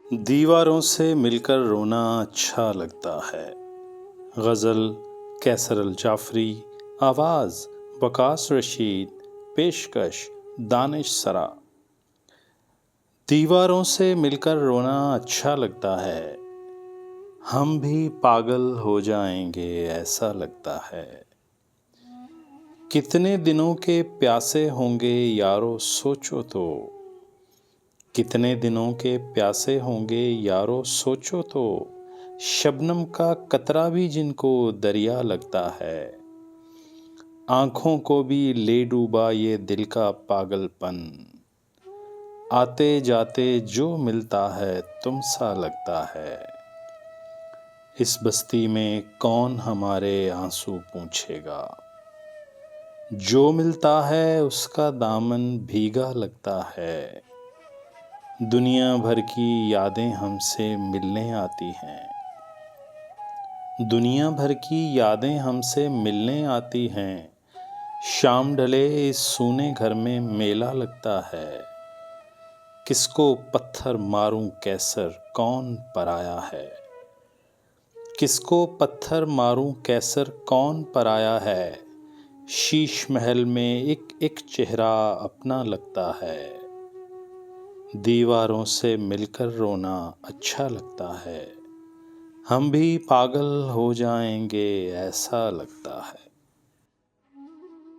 दीवारों से मिलकर रोना अच्छा लगता है। गज़ल कैसर अल जाफ़री, आवाज़ वकास रशीद, पेशकश दानिश सरा। दीवारों से मिलकर रोना अच्छा लगता है, हम भी पागल हो जाएंगे ऐसा लगता है। कितने दिनों के प्यासे होंगे यारो सोचो तो, कितने दिनों के प्यासे होंगे यारो सोचो तो, शबनम का कतरा भी जिनको दरिया लगता है। आँखों को भी ले डूबा ये दिल का पागलपन, आते जाते जो मिलता है तुम सा लगता है। इस बस्ती में कौन हमारे आंसू पूछेगा, जो मिलता है उसका दामन भीगा लगता है। दुनिया भर की यादें हमसे मिलने आती हैं, दुनिया भर की यादें हमसे मिलने आती हैं। शाम ढले इस सूने घर में मेला लगता है। किसको पत्थर मारूं कैसर कौन पराया है, किसको पत्थर मारूं कैसर कौन पराया है। शीश महल में एक एक चेहरा अपना लगता है। दीवारों से मिलकर रोना अच्छा लगता है, हम भी पागल हो जाएंगे ऐसा लगता है।